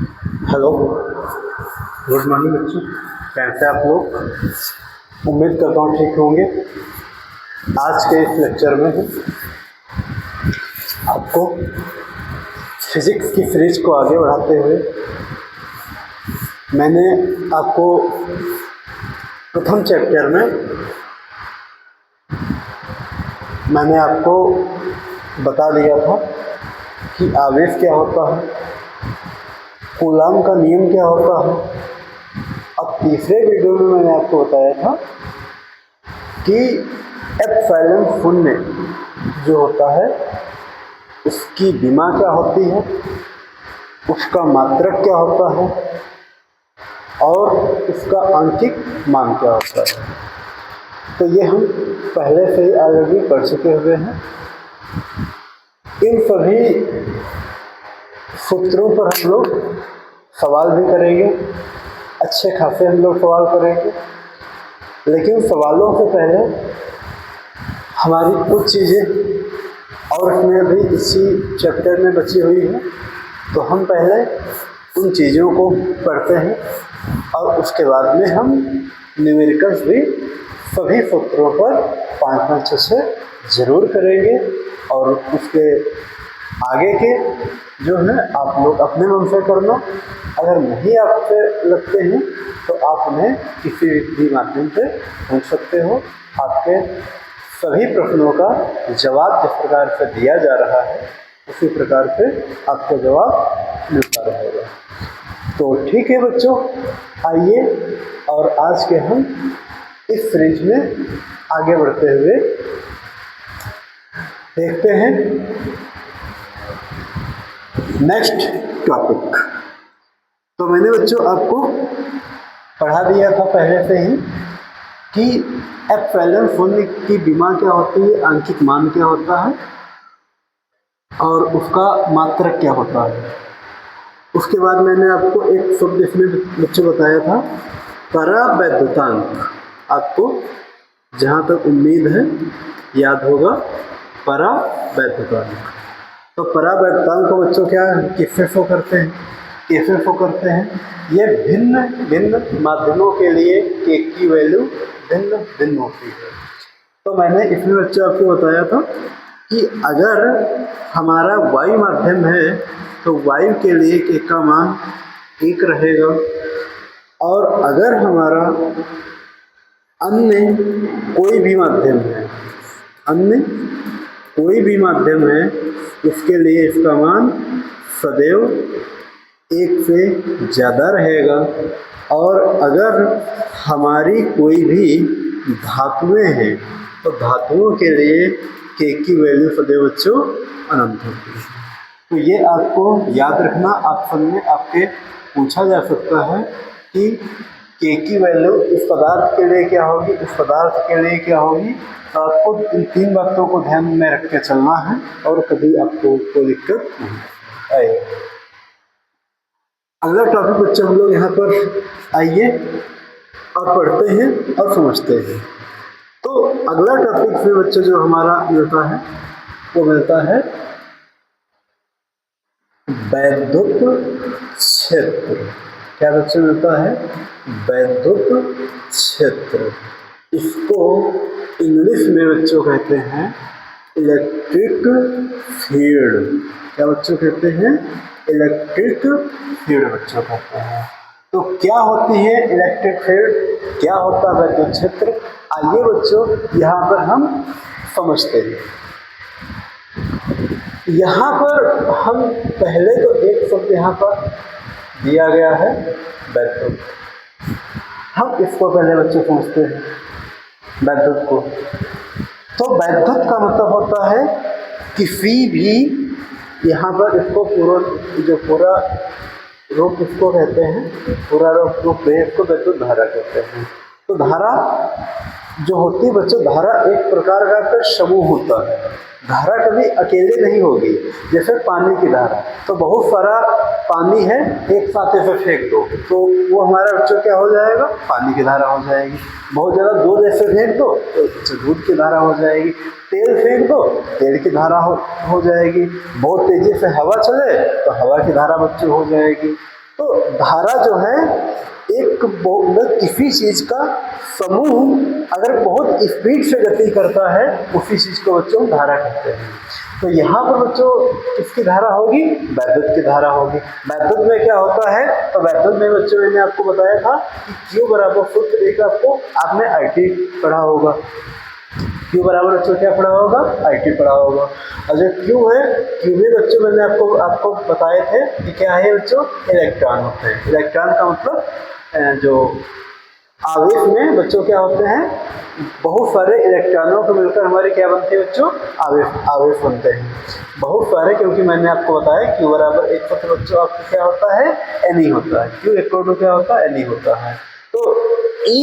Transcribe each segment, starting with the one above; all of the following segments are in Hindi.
हेलो, गुड मॉर्निंग बच्चों। कैसे आप लोग? उम्मीद करता हूँ ठीक होंगे। आज के इस लेक्चर में आपको फिजिक्स की सीरीज को आगे बढ़ाते हुए मैंने आपको प्रथम चैप्टर में मैंने आपको बता दिया था कि आवेश क्या होता है, कूलाम का नियम क्या होता है। अब तीसरे वीडियो में मैंने आपको बताया था कि एप्सिलॉन शून्य जो होता है उसकी विमा क्या होती है, उसका मात्रक क्या होता है और उसका आंशिक मान क्या होता है। तो ये हम पहले से ही ऑलरेडी पढ़ चुके हुए हैं। इन सभी सूत्रों पर हम लोग सवाल भी करेंगे, अच्छे खासे हम लोग सवाल करेंगे। लेकिन सवालों से पहले हमारी कुछ चीज़ें और इसमें भी इसी चैप्टर में बची हुई हैं, तो हम पहले उन चीज़ों को पढ़ते हैं और उसके बाद में हम न्यूमेरिकल्स भी सभी सूत्रों पर 5-5 से ज़रूर करेंगे। और उसके आगे के जो है आप लोग अपने मन से करना। अगर नहीं आपसे लगते हैं तो आप उन्हें किसी भी माध्यम से पूछ सकते हो। आपके सभी प्रश्नों का जवाब जिस प्रकार से दिया जा रहा है उसी प्रकार से आपको जवाब मिलता रहेगा। तो ठीक है बच्चों, आइए और आज के हम इस सीरीज में आगे बढ़ते हुए देखते हैं नेक्स्ट टॉपिक। तो मैंने बच्चों आपको पढ़ा दिया था पहले से ही कि एप्सिलॉन शून्य की विमा क्या होती है, आंशिक मान क्या होता है और उसका मात्रक क्या होता है। उसके बाद मैंने आपको एक शब्द इसमें बच्चों बताया था, परावैद्युतांक। आपको जहाँ तक उम्मीद है याद होगा परावैद्युतांक। तो परावैद्युतांक को बच्चों क्या किससे शो करते हैं, कैसे शो करते हैं? ये भिन्न भिन्न माध्यमों के लिए के की वैल्यू भिन्न भिन्न होती है। तो मैंने इसमें बच्चों आपको बताया था कि अगर हमारा वायु माध्यम है तो वायु के लिए के का मान 1 रहेगा, और अगर हमारा अन्य कोई भी माध्यम है, अन्य कोई भी माध्यम है, उसके लिए इसका मान सदैव 1 से ज़्यादा रहेगा। और अगर हमारी कोई भी धातुएं हैं तो धातुओं के लिए के की वैल्यू सदैव बच्चों अनंत होती है। तो ये आपको याद रखना। ऑप्शन में आपके पूछा जा सकता है कि के की वैल्यू इस पदार्थ के लिए क्या होगी, इस पदार्थ के लिए क्या होगी। तो आपको इन 3 बातों को ध्यान में रख के चलना है और कभी आपको कोई दिक्कत नहीं आएगी। अगला टॉपिक बच्चों हम लोग यहाँ पर आइए और पढ़ते हैं और समझते हैं। तो अगला टॉपिक फिर बच्चों जो हमारा मिलता है वो मिलता है वैद्युत क्षेत्र। क्या बच्चों मिलता है? वैद्युत क्षेत्र। इसको इंग्लिश में बच्चों कहते हैं इलेक्ट्रिक फील्ड। क्या बच्चों कहते हैं? इलेक्ट्रिक फील्ड बच्चों कहते हैं। तो क्या होती है इलेक्ट्रिक फील्ड, क्या होता है वैद्युत क्षेत्र? आइए बच्चों यहाँ पर हम समझते हैं। यहाँ पर हम पहले तो एक शब्द यहाँ पर दिया गया है वैद्युत। हम इसको पहले बच्चों समझते हैं वैद्युत को। तो वैद्युत का मतलब होता है किसी भी, यहाँ पर इसको पूरा रूप इसको कहते हैं, पूरा रूप इसको वैद्युत धारा कहते हैं। तो धारा जो होती है बच्चों, धारा एक प्रकार का समूह होता है। धारा कभी अकेले नहीं होगी। जैसे पानी की धारा, तो बहुत सारा पानी है एक साथ ऐसे फेंक दो तो वो हमारा बच्चों क्या हो जाएगा? पानी की धारा हो जाएगी। बहुत ज़्यादा दूध ऐसे फेंक दो तो दूध की धारा हो जाएगी। तेल फेंक दो तेल की धारा हो जाएगी। बहुत तेजी से हवा चले तो हवा की धारा बच्चों हो जाएगी। तो धारा जो है किसी चीज का समूह अगर बहुत स्पीड से गति करता है उसी चीज को बच्चों धारा कहते हैं। तो यहाँ पर बच्चों किसकी धारा होगी? वैद्युत की धारा होगी। वैद्युत में क्या होता है? तो वैद्युत में बच्चों मैंने आपको बताया था कि Q बराबर सूत्र एक आपने IT पढ़ा होगा। Q बराबर बच्चों क्या पढ़ा होगा? IT पढ़ा होगा। और जो Q है, Q भी बच्चों मैंने आपको बताए थे कि क्या है बच्चों? इलेक्ट्रॉन होते हैं। इलेक्ट्रॉन का मतलब जो आवेश में बच्चों क्या होते हैं? बहुत सारे इलेक्ट्रॉनों को मिलकर हमारे क्या बनते हैं बच्चों? आवेश बनते हैं बहुत सारे, क्योंकि मैंने आपको बताया Q बराबर एक सूत्र बच्चों आपको क्या होता है? Ne होता है। Q इक्वल टू क्या होता है? Ne होता है। तो E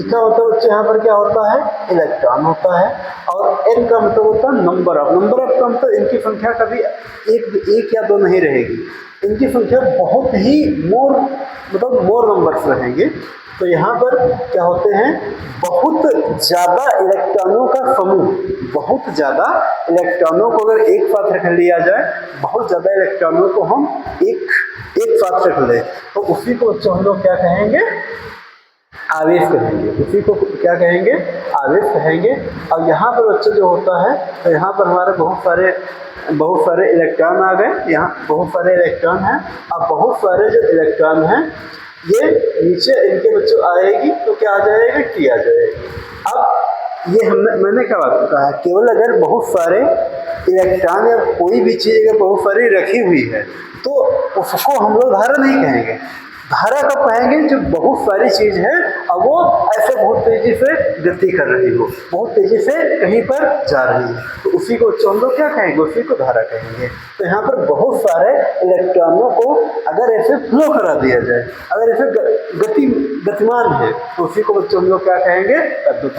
का मतलब बच्चों यहाँ पर क्या होता है? इलेक्ट्रॉन होता है। और N का मतलब होता है नंबर ऑफ का मतलब इनकी संख्या कभी एक या दो नहीं रहेगी, इनकी संख्या बहुत ही मोर नंबर्स रहेंगे। तो यहाँ पर क्या होते हैं? बहुत ज़्यादा इलेक्ट्रॉनों का समूह, बहुत ज़्यादा इलेक्ट्रॉनों को अगर एक साथ रख लिया जाए, बहुत ज़्यादा इलेक्ट्रॉनों को हम एक साथ रख लें तो उसी को बच्चों हम लोग क्या कहेंगे? आवेश कहेंगे। उसी को क्या कहेंगे? आवेश कहेंगे। और यहाँ पर बच्चों जो होता है, तो यहाँ पर हमारे बहुत सारे इलेक्ट्रॉन आ गए। यहाँ बहुत सारे इलेक्ट्रॉन हैं। अब बहुत सारे जो इलेक्ट्रॉन हैं ये नीचे इनके बच्चों आएगी तो क्या आ जाएगा? T आ जाएगी। अब ये मैंने क्या बात कहा? केवल अगर बहुत सारे इलेक्ट्रॉन या कोई भी चीज़ अगर बहुत सारी रखी हुई है तो उसको हम लोग धारा नहीं कहेंगे। धारा कब कहेंगे? जो बहुत सारी चीज है और वो ऐसे बहुत तेजी से गति कर रही हो, बहुत तेजी से कहीं पर जा रही है, तो उसी को हम लोग क्या कहेंगे? उसी को धारा कहेंगे। तो यहाँ पर बहुत सारे इलेक्ट्रॉनों को अगर ऐसे फ्लो करा दिया जाए, अगर ऐसे गतिमान है तो उसी को बच्चों हम लोग क्या कहेंगे? वैद्युत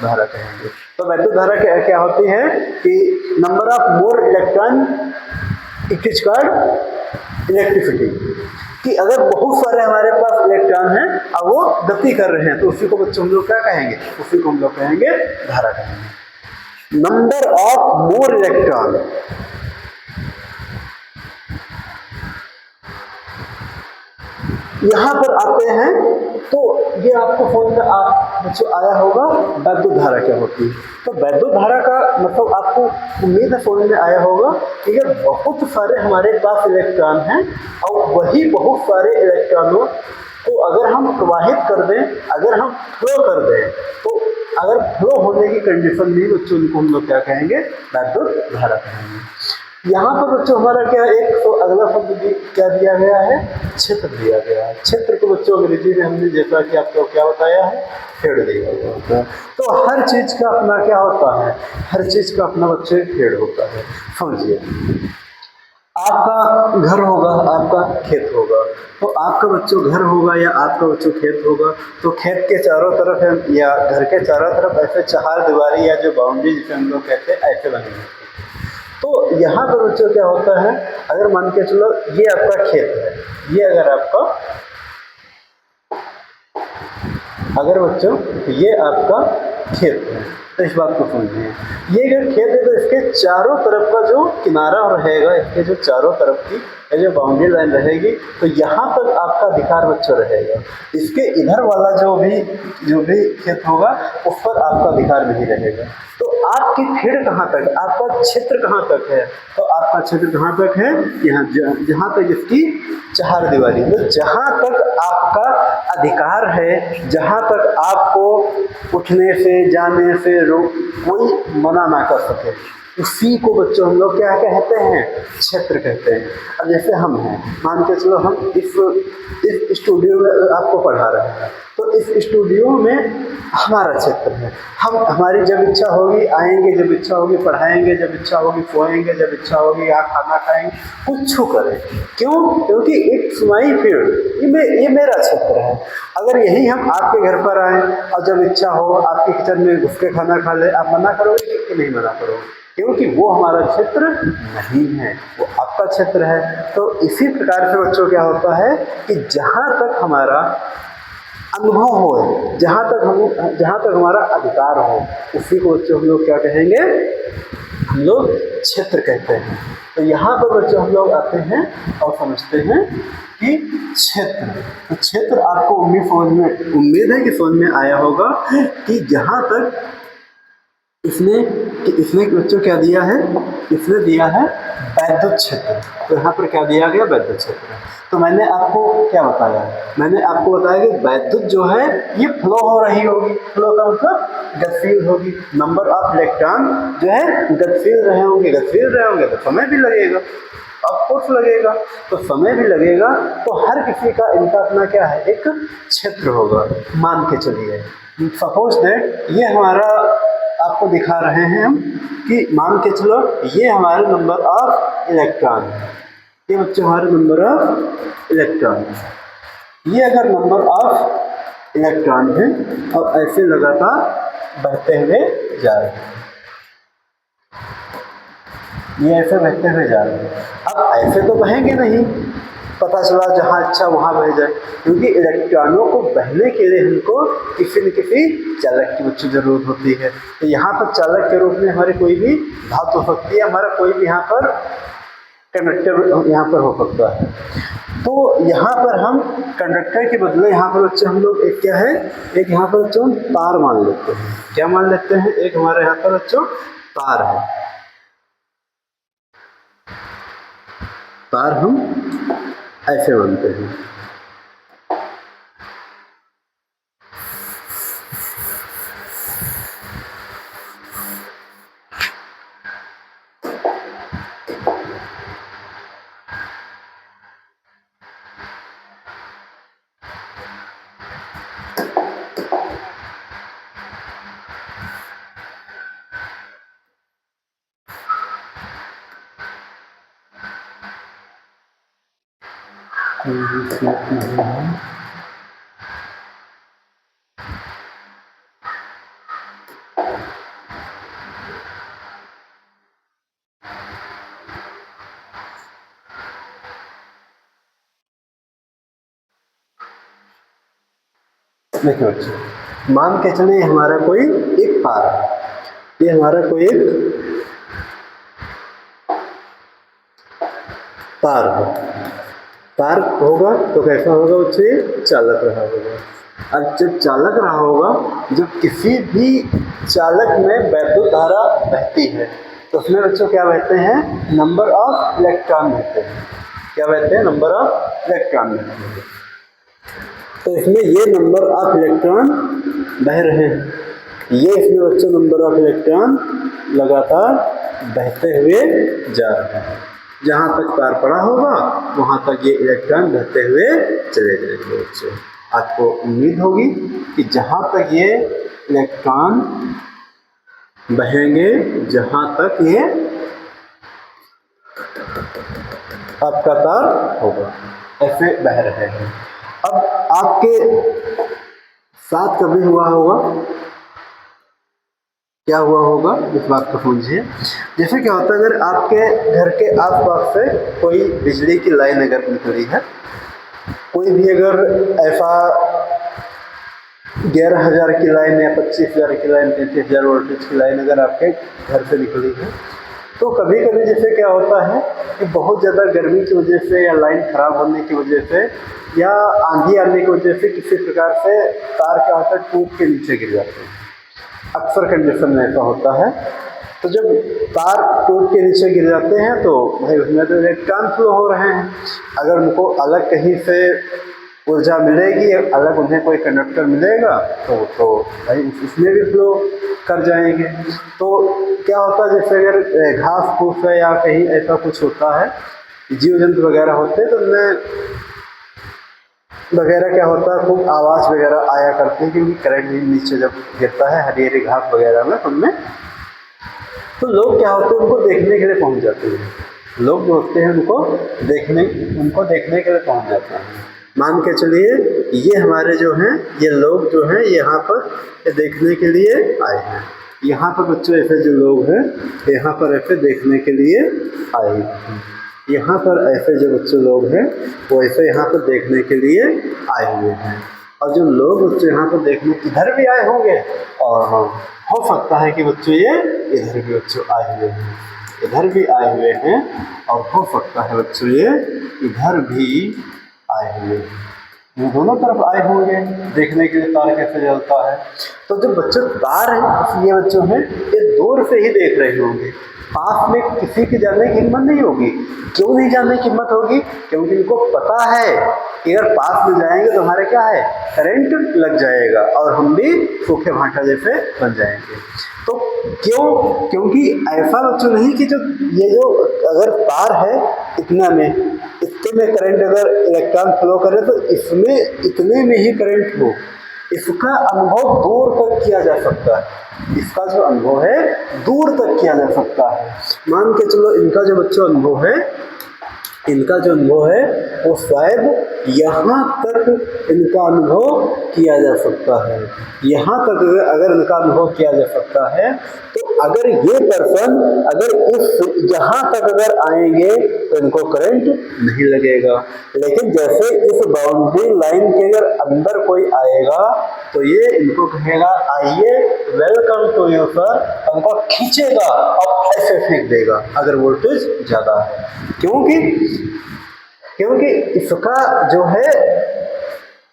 धारा कहेंगे। तो वैद्युत धारा क्या होती है कि number of more electron it is called electricity, कि अगर बहुत सारे हमारे पास इलेक्ट्रॉन हैं और वो गति कर रहे हैं तो उसी को बच्चों हम लोग क्या कहेंगे? उसी को हम लोग कहेंगे धारा कहेंगे। नंबर ऑफ मोर इलेक्ट्रॉन, यहाँ पर आते हैं तो ये आपको फोन में बच्चों आया होगा वैद्युत धारा क्या होती है। तो वैद्युत धारा का मतलब आपको उम्मीद है फोन में आया होगा कि ये बहुत सारे हमारे पास इलेक्ट्रॉन हैं और वही बहुत सारे इलेक्ट्रॉनों को अगर हम प्रवाहित कर दें, अगर हम फ्लो कर दें, तो अगर फ्लो होने की कंडीशन नहीं बच्चों उनको हम लोग क्या कहेंगे? वैद्युत धारा कहेंगे। यहाँ पर बच्चों हमारा क्या एक तो अगला शब्द क्या दिया गया है? क्षेत्र दिया गया है। क्षेत्र को बच्चों अंग्रेजी में हमने जैसा कि आपको क्या बताया है? फेड दिया गया है। तो हर चीज का अपना क्या होता है? हर चीज का अपना बच्चे फेड होता है। समझिए, आपका घर होगा, आपका खेत होगा, तो आपका बच्चों घर होगा या आपका बच्चों खेत होगा, तो खेत के चारों तरफ या घर के चारों तरफ ऐसे चार दीवारी या जो बाउंड्री जिसे हम लोग कहते हैं ऐसे बनेंगे। तो यहाँ पर बच्चों क्या होता है? अगर मान के चलो ये आपका खेत है, ये अगर बच्चों ये आपका खेत है, तो इस बात को समझिए, ये अगर खेत है तो इसके चारों तरफ का जो किनारा रहेगा, इसके जो चारों तरफ की जो बाउंड्री लाइन रहेगी, तो यहाँ तक आपका अधिकार बच्चों रहेगा। इसके इधर वाला जो भी खेत होगा उस पर आपका अधिकार नहीं रहेगा। तो आपकी फील्ड कहाँ तक, आपका क्षेत्र कहाँ तक है? तो आपका क्षेत्र कहाँ तक है? यहाँ जहाँ तक इसकी चार दीवारी, तो जहाँ तक आपका अधिकार है, जहाँ तक आपको उठने से जाने से कोई मना ना कर सके, उसी को बच्चों हम लोग क्या कहते हैं? क्षेत्र कहते हैं। अब जैसे हम हैं, मान के चलो हम इस स्टूडियो में आपको पढ़ा रहे हैं, तो इस स्टूडियो में हमारा क्षेत्र है। हम हमारी जब इच्छा होगी आएंगे, जब इच्छा होगी पढ़ाएंगे, जब इच्छा होगी सोएंगे, जब इच्छा होगी यहाँ खाना खाएंगे, कुछ करें। क्यों? क्योंकि एक सुनाई फील्ड ये मेरा क्षेत्र है। अगर यही हम आपके घर पर आए और जब इच्छा हो आपके किचन में घुस के खाना खा ले, आप मना करोगे कि नहीं मना करोगे? क्योंकि वो हमारा क्षेत्र नहीं है, वो आपका क्षेत्र है। तो इसी प्रकार से बच्चों क्या होता है कि जहाँ तक हमारा अनुभव हो, जहाँ तक हमारा अधिकार हो, उसी को बच्चों हम लोग क्या कहेंगे? हम लोग क्षेत्र कहते हैं। तो तो यहाँ पर बच्चों हम लोग आते हैं और समझते हैं कि क्षेत्र। तो क्षेत्र आपको उम्मीद है कि समझ में आया होगा कि जहाँ तक इसने बच्चों क्या दिया है, इसने दिया है वैद्युत क्षेत्र। तो यहाँ पर क्या दिया गया, वैद्युत क्षेत्र। तो मैंने आपको क्या बताया, मैंने आपको बताया कि वैद्युत जो है ये फ्लो हो रही होगी, फ्लो का मतलब गतिशील होगी। नंबर ऑफ इलेक्ट्रॉन जो है गतिशील रहे होंगे तो समय भी लगेगा, ऑफ कोर्स लगेगा, तो समय भी लगेगा। तो हर किसी का इनका अपना क्या है, एक क्षेत्र होगा। मान के चलिए सपोज दैट ये हमारा आपको दिखा रहे हैं हम कि मान के चलो ये हमारे नंबर ऑफ इलेक्ट्रॉन है, ये बच्चे हमारे नंबर ऑफ इलेक्ट्रॉन। ये अगर नंबर ऑफ इलेक्ट्रॉन है और ऐसे लगातार बढ़ते हुए जा रहे हैं, ये ऐसे बहते हुए जा रहे हैं। अब ऐसे तो बहेंगे नहीं, पता चला जहाँ अच्छा वहाँ बह जाए, क्योंकि इलेक्ट्रॉनों को बहने के लिए हमको किसी न किसी चालक की बच्ची जरूरत होती है। तो यहाँ पर चालक के रूप में हमारे कोई भी धातु हो सकती है, हमारा कोई भी यहाँ पर कंडक्टर यहाँ पर हो सकता है। तो यहाँ पर हम कंडक्टर के बदले यहाँ पर बच्चे हम लोग एक क्या है, एक यहाँ पर बच्चों तार मान लेते हैं। क्या मान लेते हैं, एक हमारे यहाँ पर बच्चों तार है। तार हम ऐसे मानते हैं। देखिए बच्चों, मान के चले हमारा कोई एक तार है, ये हमारा कोई एक तार है। तार होगा तो कैसा होगा बच्चे, चालक रहा होगा। अब जब चालक रहा होगा, जब किसी भी चालक में वैद्युत धारा बहती है तो उसमें बच्चों क्या बहते हैं, नंबर ऑफ इलेक्ट्रॉन बहते हैं। क्या बहते हैं, नंबर ऑफ इलेक्ट्रॉन बहते हैं। तो इसमें ये नंबर ऑफ इलेक्ट्रॉन बह रहे हैं, ये इसमें बच्चों नंबर ऑफ इलेक्ट्रॉन लगातार बहते हुए जा रहे हैं। जहाँ तक तार पड़ा होगा वहाँ तक ये इलेक्ट्रॉन बहते हुए चले जाएंगे। बच्चों आपको उम्मीद होगी कि जहाँ तक ये इलेक्ट्रॉन बहेंगे, जहाँ तक ये आपका तार होगा, ऐसे बह रहे हैं। अब आपके साथ कभी हुआ होगा, क्या हुआ होगा इस बात को समझिए। जैसे क्या होता है, अगर आपके घर के आसपास से कोई बिजली की लाइन अगर निकली है, कोई भी अगर ऐसा 11,000 की लाइन या 25,000 की लाइन, 33,000 वोल्टेज की लाइन अगर आपके घर से निकली है, तो कभी कभी जैसे क्या होता है कि बहुत ज़्यादा गर्मी की वजह से या लाइन खराब होने की वजह से या आंधी आने की वजह से किसी प्रकार से तार क्या होता है, टूट के नीचे गिर जाते हैं। अक्सर कंडीशन में ऐसा होता है। तो जब तार टूट के नीचे गिर जाते हैं तो भाई उसमें तो इलेक्ट्रॉन फ्लो हो रहे हैं। अगर उनको अलग कहीं से ऊर्जा मिलेगी, अलग उन्हें कोई कंडक्टर मिलेगा तो भाई इसमें भी फ्लो कर जाएंगे। तो क्या होता है, जैसे अगर घास फूस है या कहीं ऐसा कुछ होता है, जीव जंतु वगैरह होते हैं, तो उनमें वगैरह क्या होता है, खूब आवाज़ वगैरह आया करते हैं, क्योंकि करंट नीचे जब गिरता है हरी हरी घास वगैरह में, उनमें तो लोग क्या होते हैं, उनको देखने के लिए पहुंच जाते हैं। लोग जो होते हैं उनको देखने के लिए पहुंच जाते हैं। मान के चलिए ये हमारे जो हैं, ये लोग जो हैं यहाँ पर देखने के लिए आए हैं। यहाँ पर बच्चों ऐसे जो लोग हैं यहाँ पर ऐसे देखने के लिए आए हैं। यहाँ पर ऐसे जो बच्चों लोग हैं वो ऐसे यहाँ पर देखने के लिए आए हुए हैं। और जो लोग बच्चों यहाँ पर देखने इधर भी आए होंगे, और हो सकता है कि बच्चों ये इधर भी बच्चों आए हुए हैं। इधर भी आए हुए हैं और हो सकता है बच्चों ये इधर भी आए हुए हैं, ये दोनों तरफ आए होंगे। देखने के लिए तार कैसे जलता है। तो जो बच्चों तार है ये बच्चों हैं ये दूर से ही देख रहे होंगे, पास में किसी की जानने की हिम्मत नहीं होगी। क्यों नहीं जानने की हिम्मत होगी? क्योंकि इनको पता है कि अगर पास में जाएंगे तो हमारे क्या है, करंट लग जाएगा और हम भी सूखे भाटा जैसे बन जाएंगे। तो क्यों? क्योंकि ऐसा बच्चों नहीं कि जो ये जो अगर तार है इतना में, इतने में करंट अगर इलेक्ट्रॉन फ्लो करे तो इसमें इतने में ही करंट हो, इसका अनुभव दूर तक किया जा सकता है। इसका जो अनुभव है दूर तक किया जा सकता है। मान के चलो इनका जो बच्चों अनुभव है, इनका जो अनुभव है वो शायद यहाँ तक इनका अनुभव किया जा सकता है। यहाँ तक अगर इनका अनुभव किया जा सकता है तो अगर ये पर्सन अगर इस यहाँ तक अगर आएंगे तो इनको करंट नहीं लगेगा। लेकिन जैसे इस बाउंड्री लाइन के अगर अंदर कोई आएगा तो ये इनको कहेगा आइए वेलकम टू यू सर, उनको खींचेगा और ऐसे फेंक देगा अगर वोल्टेज ज़्यादा है। क्योंकि इसका जो है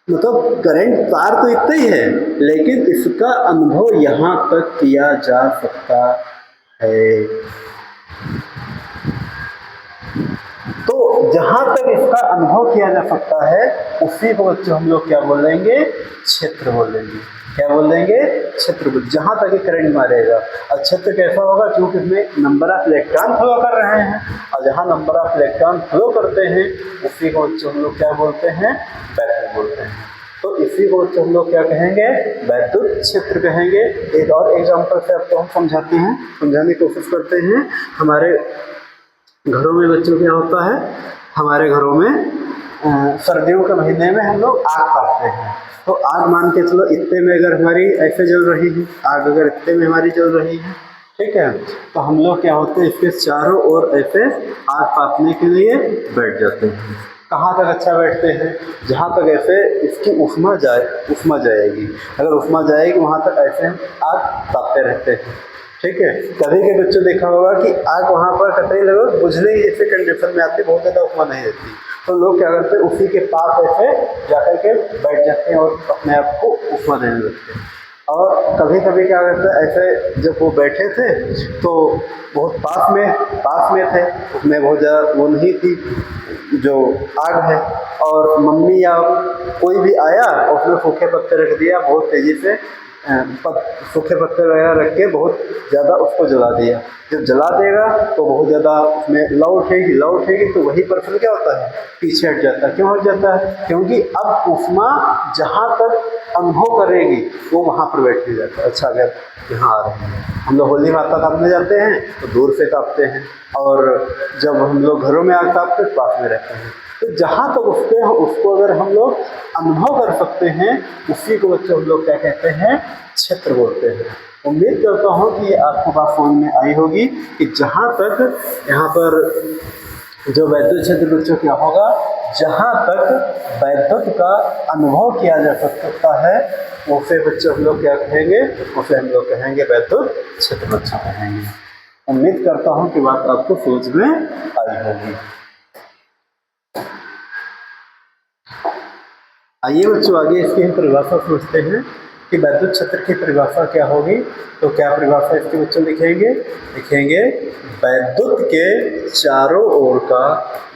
मतलब करंट तार तो इतना ही है लेकिन इसका अनुभव यहाँ तक किया जा सकता है। तो जहाँ तक इसका अनुभव किया जा सकता है उसी को बच्चों हम लोग क्या बोलेंगे, क्षेत्र बोलेंगे। क्या बोलेंगे? क्षेत्र। जहाँ तक ये करंट मारेगा। और क्षेत्र कैसा होगा? क्योंकि इसमें नंबर ऑफ इलेक्ट्रॉन फ्लो कर रहे हैं और जहाँ नंबर ऑफ इलेक्ट्रॉन फ्लो करते हैं उसी को बच्चों हम लोग क्या बोलते हैं, वैक्यूम बोलते हैं। तो इसी को बच्चों हम लोग क्या कहेंगे, वैद्युत क्षेत्र कहेंगे। एक और एग्जाम्पल से आपको हम समझाने की कोशिश करते हैं। हमारे घरों में बच्चों क्या होता है, हमारे घरों में सर्दियों के महीने में हम लोग आग तापते हैं। तो आग मान के चलो इतने में अगर हमारी ऐसे जल रही है, आग अगर इतने में हमारी जल रही है, ठीक है, तो हम लोग क्या होते हैं इसके चारों ओर ऐसे आग तापने के लिए बैठ जाते हैं। कहाँ तक अच्छा बैठते हैं? जहाँ तक ऐसे इसकी उष्मा जाएगी। अगर उष्मा जाएगी वहाँ तक ऐसे हम आग तापते रहते हैं। ठीक है। कभी के बच्चों देखा होगा कि आग वहाँ पर कतई लगभग बुझने जैसे कंडीशन में आती, बहुत ज़्यादा उष्मा नहीं रहती, तो लोग क्या करते हैं उसी के पास ऐसे जाकर के बैठ जाते हैं और अपने आप को उष्मा देने लगते हैं। और कभी कभी क्या करते हैं ऐसे जब वो बैठे थे तो बहुत पास में थे, उसमें बहुत ज़्यादा वो नहीं थी जो आग है, और मम्मी या कोई भी आया और उसमें सूखे पत्ते रख दिया, बहुत तेज़ी से सूखे पत्ते वगैरह रख के बहुत ज़्यादा उसको जला दिया। जब जला देगा तो बहुत ज़्यादा उसमें लौ उठेगी तो वही पर्सन क्या होता है, पीछे हट जाता है। क्यों हट जाता है? क्योंकि अब उष्मा जहाँ तक अनुभव करेगी वो वहाँ पर बैठ जाता है। अच्छा, अगर यहाँ आ रहे हैं, हम लोग होली माता तापने जाते हैं तो दूर से तापते हैं, और जब हम लोग घरों में आग तापते हैं पास में रहते हैं। तो जहाँ तक उसको अगर हम लोग अनुभव कर सकते हैं उसी को बच्चों हम लोग क्या कहते हैं, क्षेत्र बोलते हैं। उम्मीद करता हूँ कि ये आपको बात समझ में आई होगी कि जहाँ तक यहाँ पर जो वैद्युत क्षेत्र बच्चों क्या होगा, जहाँ तक वैद्युत का अनुभव किया जा सकता है उसे बच्चों हम लोग क्या कहेंगे, उसे हम लोग कहेंगे वैद्युत क्षेत्र बच्चों कहेंगे। उम्मीद करता हूँ कि बात आपको समझ में आई होगी। आइए बच्चों आगे इसकी हम परिभाषा समझते हैं कि वैद्युत क्षेत्र की परिभाषा क्या होगी। तो क्या परिभाषा इसके बच्चों लिखेंगे वैद्युत के चारों ओर का,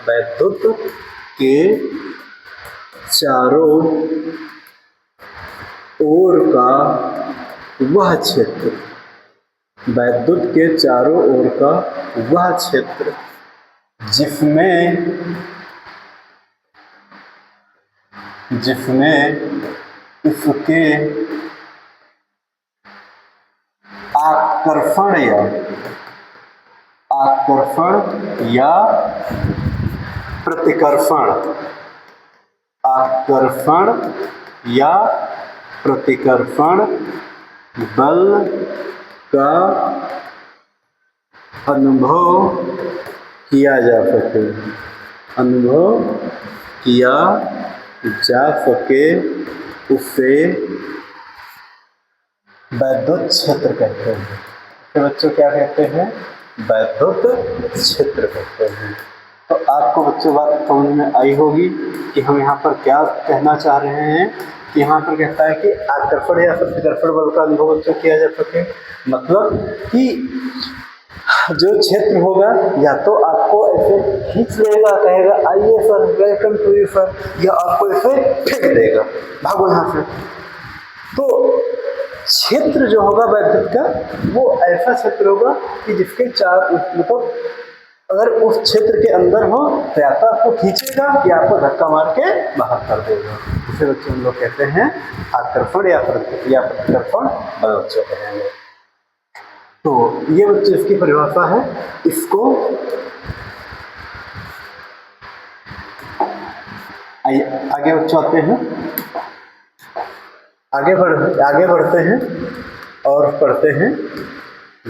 वैद्युत के चारों ओर का वह क्षेत्र, वैद्युत के चारों ओर का वह क्षेत्र जिसमें इसके आकर्षण या प्रतिकर्षण बल का अनुभव किया जा सके उसे वैद्युत क्षेत्र कहते हैं। तो बच्चों क्या कहते हैं, वैद्युत क्षेत्र कहते हैं। तो आपको बच्चों बात समझ में आई होगी कि हम यहाँ पर क्या कहना चाह रहे हैं कि यहाँ पर कहता है कि आकर्षण या प्रतिकर्षण बल का अनुभव बच्चों किया जा सके। मतलब कि जो क्षेत्र होगा या तो आपको ऐसे खींच लेगा, कहेगा आइए sir, welcome to you sir, या आपको ऐसे फेंक देगा, भागो यहाँ से। तो क्षेत्र जो होगा वैद्युत का वो ऐसा क्षेत्र होगा कि जिसके चार मतलब अगर उस क्षेत्र के अंदर हो तो या तो आपको खींचेगा या आपको धक्का मार के बाहर कर देगा। इसे बच्चों हम लोग कहते हैं आकर्षण या प्रतिकर्षण बल बच्चों कहेंगे। तो ये बच्चों इसकी परिभाषा है। इसको आगे बच्चों आते हैं, आगे बढ़ते हैं और पढ़ते हैं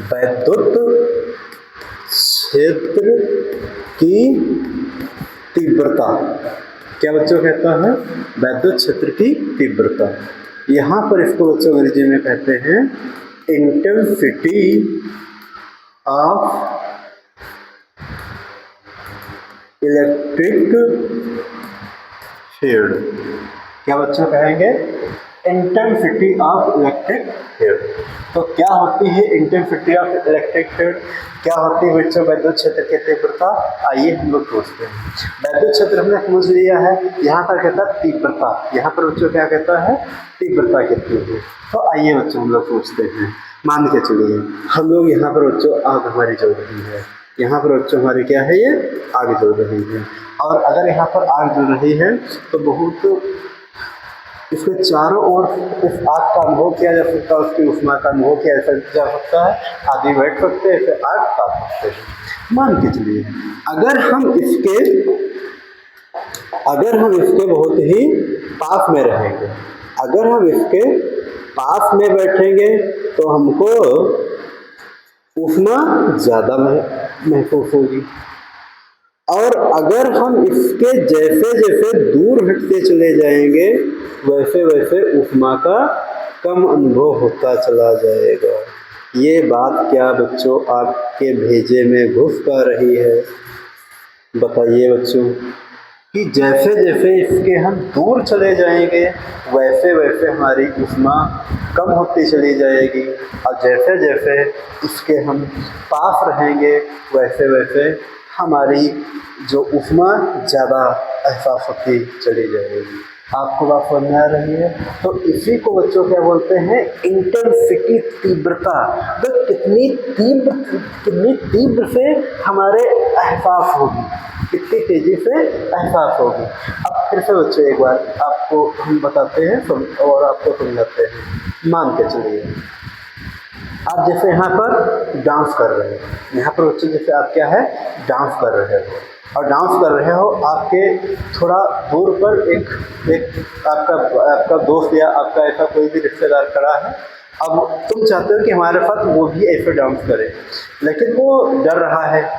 वैद्युत क्षेत्र की तीव्रता। क्या बच्चों कहता है? वैद्युत क्षेत्र की तीव्रता। यहाँ पर इसको बच्चों अंग्रेजी में कहते हैं इंटेंसिटी ऑफ इलेक्ट्रिक फील्ड। क्या बच्चों कहेंगे? Intensity of electric field. तो क्या होती है इंटेंसिटी ऑफ इलेक्ट्रिक फील्ड? क्या होती है बच्चों वैद्युत क्षेत्र की तीव्रता? आइए हम लोग सोचते हैं। वैद्युत क्षेत्र हमने समझ लिया है, यहाँ पर कहता है तीव्रता। यहाँ पर बच्चों क्या कहता है? तीव्रता कितनी है। तो आइए बच्चों हम लोग सोचते हैं। मान के चलिए हम लोग यहाँ पर बच्चों आग हमारी जल रही है, यहाँ पर बच्चों हमारी क्या है? ये आग जल रही है। और अगर यहाँ पर आग जल रही है तो बहुत इसके चारों ओर उस आग का अनुभव किया जा सकता है, उसकी उष्मा का अनुभव किया जा सकता है। आदमी बैठ सकते हैं, फिर आग ताप सकते हैं। मान के चलिए अगर हम इसके बहुत ही पास में रहेंगे, अगर हम इसके पास में बैठेंगे तो हमको उष्मा ज़्यादा महसूस होगी। और अगर हम इसके जैसे जैसे दूर हटते चले जाएंगे वैसे वैसे उष्मा का कम अनुभव होता चला जाएगा। ये बात क्या बच्चों आपके भेजे में घुस पा रही है? बताइए बच्चों कि जैसे जैसे इसके हम दूर चले जाएंगे वैसे वैसे हमारी उष्मा कम होती चली जाएगी, और जैसे जैसे इसके हम पास रहेंगे वैसे वैसे हमारी जो उष्मा ज़्यादा एहसास होती चली जाएगी। आपको बात समझ में आ रही है? तो इसी को बच्चों क्या बोलते हैं? इंटेंसिटी, तीव्रता। तो कितनी तीव्र से हमारे एहसास होगी, कितनी तेजी से एहसास होगी। अब फिर से बच्चों एक बार आपको हम बताते हैं और आपको समझाते हैं। मान के चलिए आप जैसे यहाँ पर डांस कर रहे हो, यहाँ पर बच्चों जैसे आप क्या है? डांस कर रहे हो, और डांस कर रहे हो, आपके थोड़ा दूर पर एक आपका दोस्त या आपका ऐसा कोई भी रिश्तेदार खड़ा है। अब तुम चाहते हो कि हमारे साथ वो भी ऐसे डांस करे, लेकिन वो डर रहा है,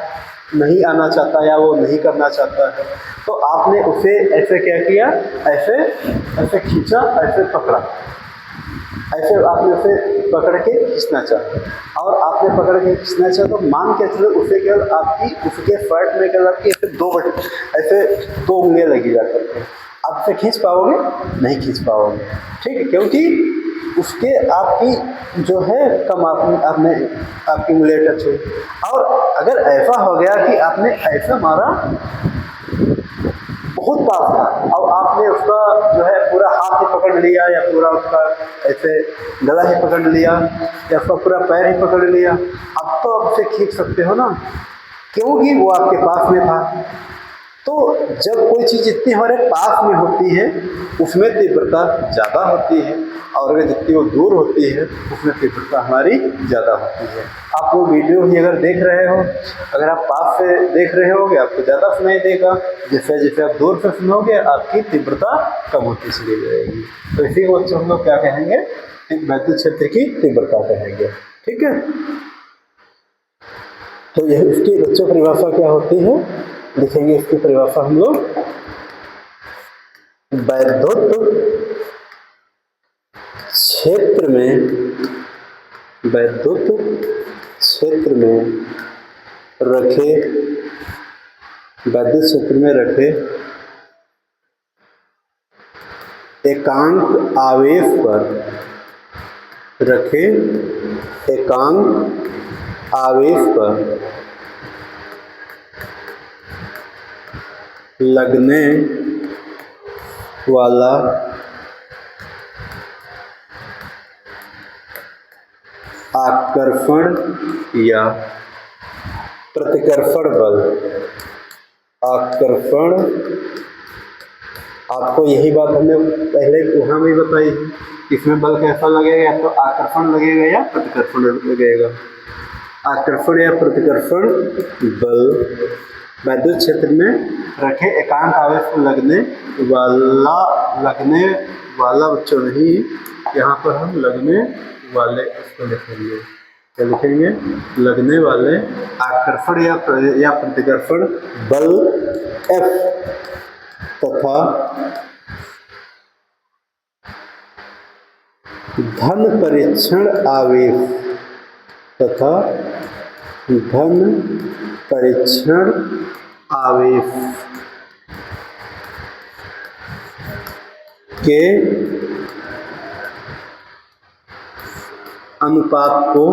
नहीं आना चाहता या वो नहीं करना चाहता है। तो आपने उसे ऐसे क्या किया? ऐसे खींचा, ऐसे पकड़ा, ऐसे आपने उसे पकड़ के खींचना चाहा, और आपने पकड़ के खींचना चाहा तो मान के चलो उसे केवल उसके शर्ट में केवल आपकी ऐसे दो उंगलियां लगी जा सकती हैं। आप उसे खींच पाओगे? नहीं खींच पाओगे, ठीक है, क्योंकि उसके आपकी जो है कम आपने आपकी उंगलियां टच हुई। और अगर ऐसा हो गया कि आपने ऐसा मारा, बहुत पास था, और आपने उसका जो है पूरा हाथ ही पकड़ लिया, या पूरा उसका ऐसे गला ही पकड़ लिया, या उसका पूरा पैर ही पकड़ लिया, अब तो आप उसे खींच सकते हो ना, क्योंकि वो आपके पास में था। तो जब कोई चीज़ जितनी हमारे पास में होती है उसमें तीव्रता ज़्यादा होती है, और अगर जितनी वो दूर होती है उसमें तीव्रता हमारी ज़्यादा होती है। आप वो वीडियो ही अगर देख रहे हो, अगर आप पास से देख रहे होगे आपको ज़्यादा सुनाई देगा, जैसे जैसे आप दूर से सुनोगे आपकी तीव्रता कम होती चली जाएगी। तो इसी को हम लोग क्या कहेंगे? वैद्युत क्षेत्र की तीव्रता कहेंगे, ठीक है। तो यह इसकी बच्चों परिभाषा क्या होती है? लिखेंगे इसकी परिभाषा हम लोग। वैद्युत क्षेत्र में रखे, वैद्युत क्षेत्र में रखे एकांक आवेश पर रखे एकांक आवेश पर लगने वाला आकर्षण या प्रतिकर्षण बल। आकर्षण, आपको यही बात हमने पहले वहाँ भी बताई है, इसमें बल कैसा लगेगा, या तो आकर्षण लगेगा या प्रतिकर्षण लगेगा। आकर्षण या प्रतिकर्षण बल वैद्युत क्षेत्र में रखे एकांक आवेश पर लगने वाला बच्चों नहीं, यहाँ पर हम लगने वाले इसको लिखेंगे, क्या लिखेंगे, लगने वाले आकर्षण या प्रतिकर्षण बल F तथा धन परीक्षण आवेश तथा धन परीक्षण आवेश के अनुपात को,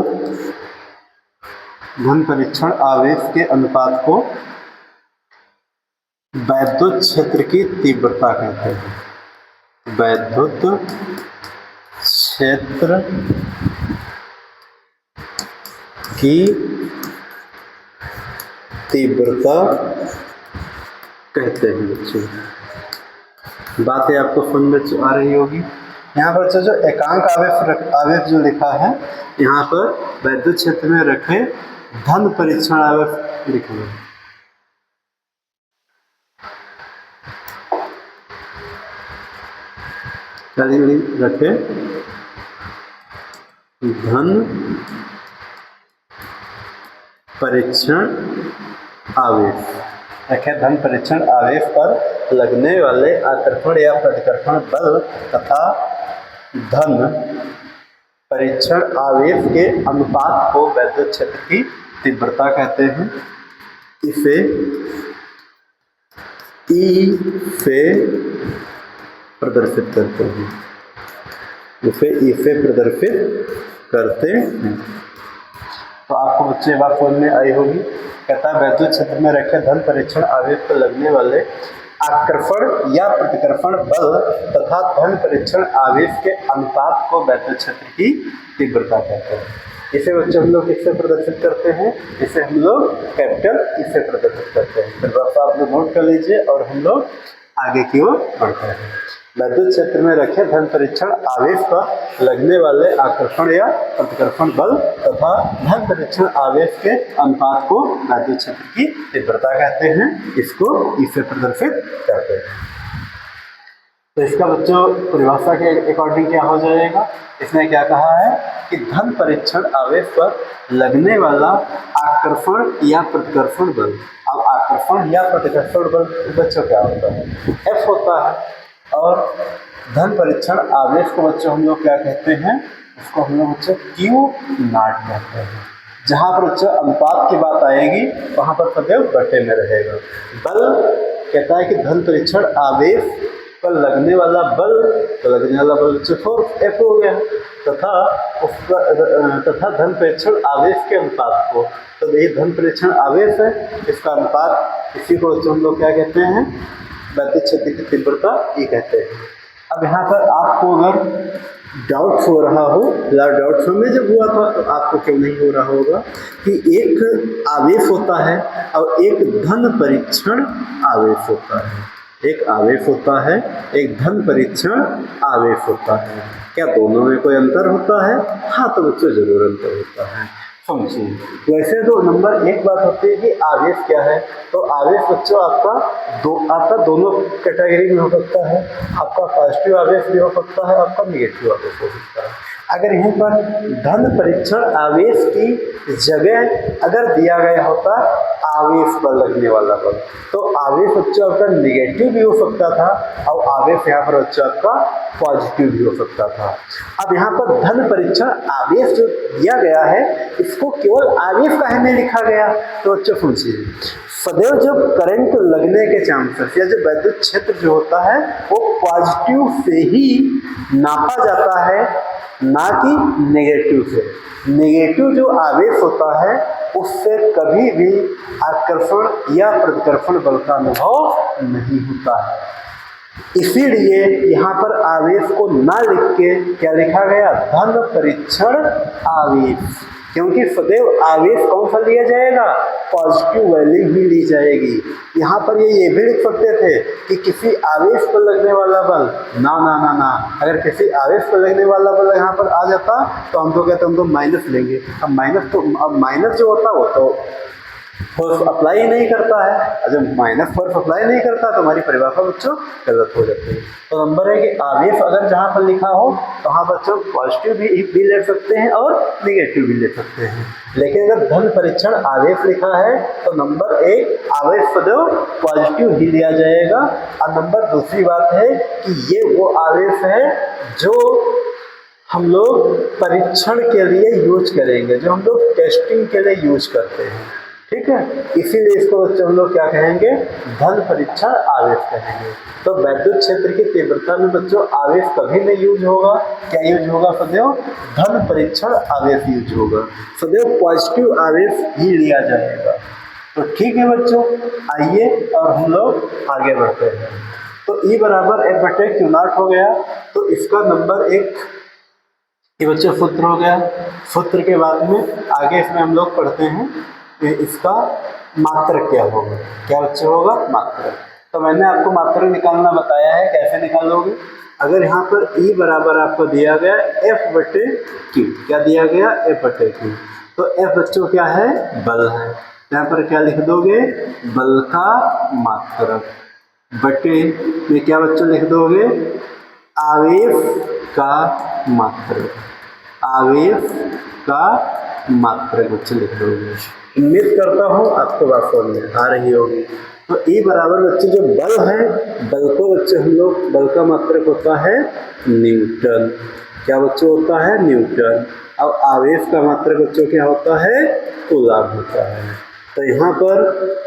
धन परीक्षण आवेश के अनुपात को वैद्युत क्षेत्र की तीव्रता कहते हैं। वैद्युत क्षेत्र की तीव्रता कहते हैं बच्चों। बातें आपको समझ में आ रही होगी। यहाँ पर जो एकांक आवेश जो लिखा है, यहाँ पर वैद्युत क्षेत्र में रखे धन परीक्षण आवेश लिखा है। रखे धन परीक्षण आवेश, रखे धन परीक्षण आवेश पर लगने वाले आकर्षण या प्रतिकर्षण बल तथा धन परीक्षण आवेश के अनुपात को वैद्युत क्षेत्र की तीव्रता कहते हैं। इसे ई से प्रदर्शित करते हैं, इसे ई से प्रदर्शित करते हैं। तो आपको बच्चे बात समझ में आई होगी। कहता है वैद्युत क्षेत्र में रखे धन परीक्षण आवेश पर लगने वाले आकर्षण या प्रतिकर्षण बल तथा धन परीक्षण आवेश के अनुपात को वैद्युत क्षेत्र की तीव्रता कहते हैं। इसे बच्चे हम लोग किससे प्रदर्शित करते हैं, इसे हम लोग कैपिटल इससे प्रदर्शित करते हैं। फिर बस आप लोग नोट कर लीजिए और हम लोग आगे की ओर बढ़ते हैं। वैद्युत क्षेत्र में रखे धन परीक्षण आवेश पर लगने वाले आकर्षण या प्रतिकर्षण बल तथा धन परीक्षण आवेश के अनुपात को वैद्युत क्षेत्र की तीव्रता कहते हैं। इसको इससे प्रदर्शित करते हैं। तो इसका बच्चों परिभाषा के अकॉर्डिंग क्या हो जाएगा, इसने क्या कहा है कि धन परीक्षण आवेश पर लगने वाला आकर्षण या प्रतिकर्षण बल। अब आकर्षण या प्रतिकर्षण बल बच्चों क्या होता है, F होता है। और धन परीक्षण आवेश को बच्चों हम लोग क्या कहते हैं, उसको हम लोग बच्चों Q नॉट कहते हैं। जहाँ पर बच्चों अनुपात की बात आएगी वहाँ पर सदैव बटे में रहेगा। बल कहता है कि धन परीक्षण आवेश पर लगने वाला बल, तो लगने वाला बल बच्चों F हो गया, तथा धन परीक्षण आवेश के अनुपात को, तो ये धन परीक्षण आवेश है, इसका अनुपात, इसी को बच्चों हम लोग क्या कहते हैं, वैद्युत क्षेत्र की तीव्रता ये कहते हैं। अब यहाँ पर आपको अगर डाउट हो रहा हो, या डाउट हमें जब हुआ था तो आपको क्यों नहीं हो रहा होगा कि एक आवेश होता है और एक धन परीक्षण आवेश होता है, एक आवेश होता है, एक धन परीक्षण आवेश होता है। क्या दोनों में कोई अंतर होता है? हाँ, तो बच्चों जरूर अंतर होता है। समझिए, वैसे तो नंबर एक बात होती है कि आवेश क्या है। तो आवेश बच्चों आपका दोनों कैटेगरी में हो सकता है। आपका पॉजिटिव आवेश भी हो सकता है, आपका निगेटिव आवेश हो सकता है। अगर यहीं पर धन परीक्षण आवेश की जगह अगर दिया गया होता आवेश पर लगने वाला बल, तो आवेश बच्चों आपका निगेटिव भी हो सकता था और आवेश यहाँ पर बच्चों आपका पॉजिटिव भी हो सकता था। अब यहाँ पर धन परीक्षण आवेश जो दिया गया है इसको केवल आवेश काहे नहीं लिखा गया, तो बच्चों सुनिए, सदैव जब करंट लगने के चांसेस या जो वैद्युत क्षेत्र जो होता है वो पॉजिटिव से ही नापा जाता है, ना कि नेगेटिव से। नेगेटिव जो आवेश होता है उससे कभी भी आकर्षण या प्रतिकर्षण बल का अनुभव नहीं होता है। इसीलिए यहाँ पर आवेश को ना लिख के क्या लिखा गया, धन परीक्षण आवेश, क्योंकि सदैव आवेश कौन सा लिया जाएगा, पॉजिटिव वैल्यू ही ली जाएगी। यहाँ पर ये भी लिख सकते थे कि किसी आवेश पर लगने वाला बल, ना ना ना ना, अगर किसी आवेश पर लगने वाला बल यहाँ पर आ जाता तो हम तो कहते हम तो माइनस लेंगे। अब माइनस जो होता वो तो फोर्स अप्लाई नहीं करता है, जब माइनस फोर्स अप्लाई नहीं करता तो हमारी परिभाषा बच्चों गलत हो जाती है। तो नंबर है कि आवेश अगर जहाँ पर लिखा हो तो वहाँ बच्चों पॉजिटिव भी ले सकते हैं और निगेटिव भी ले सकते हैं, लेकिन अगर धन परीक्षण आवेश लिखा है तो नंबर एक आवेश सदैव पॉजिटिव ही लिया जाएगा। और नंबर दूसरी बात है कि ये वो आवेश है जो हम लोग परीक्षण के लिए यूज करेंगे, जो हम लोग टेस्टिंग के लिए यूज करते हैं, ठीक है। इसीलिए इसको बच्चों हम लोग क्या कहेंगे, धन परीक्षण आवेश कहेंगे। तो वैद्युत क्षेत्र की तीव्रता में बच्चों आवेश कभी नहीं यूज होगा, क्या यूज होगा, सदैव धन परीक्षण आवेश यूज होगा, सदैव पॉजिटिव आवेश ही लिया जाएगा। तो ठीक है बच्चों, आइए और हम लोग आगे बढ़ते हैं। तो E बराबर F/Q0 हो गया, तो इसका नंबर एक ये बच्चों सूत्र हो गया। सूत्र के बाद में आगे इसमें हम लोग पढ़ते हैं इसका मात्रक क्या होगा, क्या बच्चे होगा, मात्रक। तो मैंने आपको मात्रक निकालना बताया है, कैसे निकालोगे। अगर यहाँ पर E बराबर आपको दिया गया F/Q, क्या दिया गया, F/Q, तो F बच्चों क्या है, बल है। यहाँ पर क्या लिख दोगे, बल का मात्रक, बटे में क्या बच्चों लिख दोगे, आवेश का मात्रक, आवेश का मात्रक बच्चे लिख दोगे। उम्मीद करता हूँ आपको बात समझ में आ रही होगी। तो E बराबर बच्चे जो बल है, बल को बच्चे हम लोग, बल का मात्रक होता है न्यूटन, क्या बच्चों होता है, न्यूटन। और आवेश का मात्रक बच्चों क्या होता है, कूलॉम होता है। तो यहाँ पर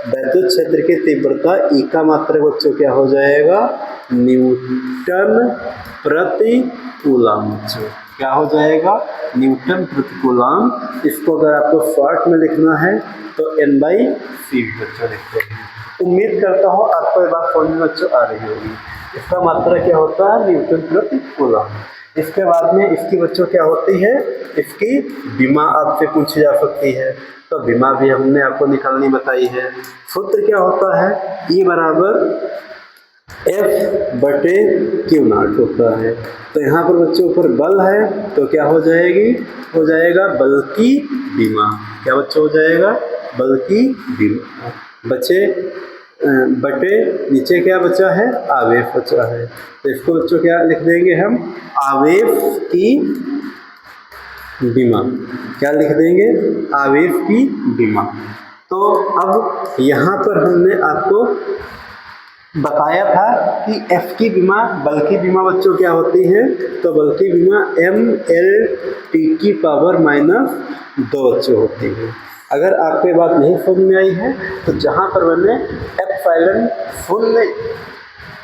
वैद्युत क्षेत्र की तीव्रता E का मात्रक बच्चों क्या हो जाएगा, न्यूटन प्रति कूलॉम बच्चों, क्या हो जाएगा, न्यूटन प्रति कूलॉम। इसको अगर आपको शॉर्ट में लिखना है तो N/C बच्चों लिखते हैं। उम्मीद करता हूँ आपको ये बात समझ में बच्चों आ रही होगी। इसका मात्रक क्या होता है, न्यूटन प्रति कूलॉम। इसके बाद में इसकी बच्चों क्या होती है, इसकी विमा आपसे पूछी जा सकती है, तो विमा भी हमने आपको निकालनी बताई है। सूत्र क्या होता है, E बराबर F/Q0 होता है। तो यहाँ पर बच्चों ऊपर बल है तो क्या हो जाएगी, हो जाएगा बल की विमा, क्या बच्चों हो जाएगा, बल की विमा, बचे बटे नीचे क्या बचा है, आवेश बचा है। तो इसको बच्चों क्या लिख देंगे हम, आवेश की विमा, क्या लिख देंगे, आवेश की विमा। तो अब यहाँ पर हमने आपको बताया था कि F की विमा, बल की विमा बच्चों क्या होती है, तो बल की विमा mLT⁻² बच्चों होती है। अगर आपको ये बात नहीं समझ में आई है तो जहाँ पर मैंने एप्सिलॉन शून्य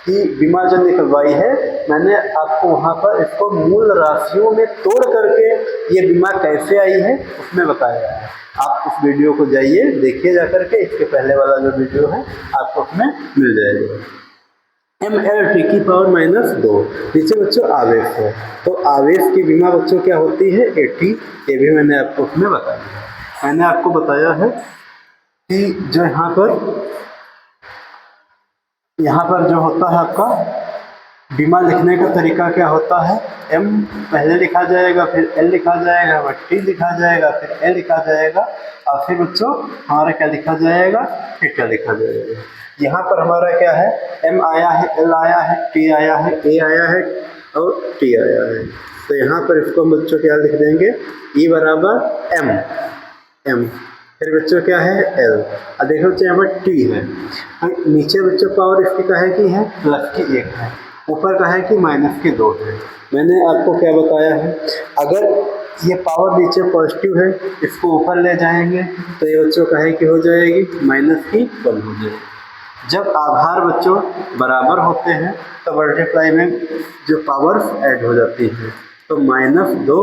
की विमा जो निकलवाई है, मैंने आपको वहाँ पर इसको मूल राशियों में तोड़ करके ये विमा कैसे आई है उसमें बताया है। आप उस वीडियो को जाइए देखिए जा करके, इसके पहले वाला जो वीडियो है आपको उसमें मिल जाएगा। mLT⁻², नीचे बच्चों आवेश है, तो आवेश की विमा बच्चों क्या होती है, AT, ये भी मैंने आपको उसमें बताया। मैंने आपको बताया है कि जो यहाँ पर जो होता है आपका बीमा लिखने का तरीका क्या होता है, M पहले लिखा जाएगा, फिर L लिखा जाएगा, फिर T लिखा जाएगा, फिर A लिखा जाएगा, और फिर बच्चों हमारा क्या लिखा जाएगा, थीटा लिखा जाएगा। यहाँ पर हमारा क्या है, M आया है, L आया है, T आया है, A आया है और T आया है। तो यहाँ पर इसको हम बच्चों क्या लिख देंगे, E बराबर m, फिर बच्चों क्या है L। अब देखो बच्चों यहाँ पर T है, नीचे बच्चों पावर इसकी का है कि है प्लस की 1 है, ऊपर का है कि माइनस की 2 है। मैंने आपको क्या बताया है, अगर ये पावर नीचे पॉजिटिव है, इसको ऊपर ले जाएंगे तो ये बच्चों का है कि हो जाएगी माइनस की 1 हो जाएगी। जब आधार बच्चों बराबर होते हैं तो मल्टीप्लाई में जो पावर्स ऐड हो जाती हैं, तो -2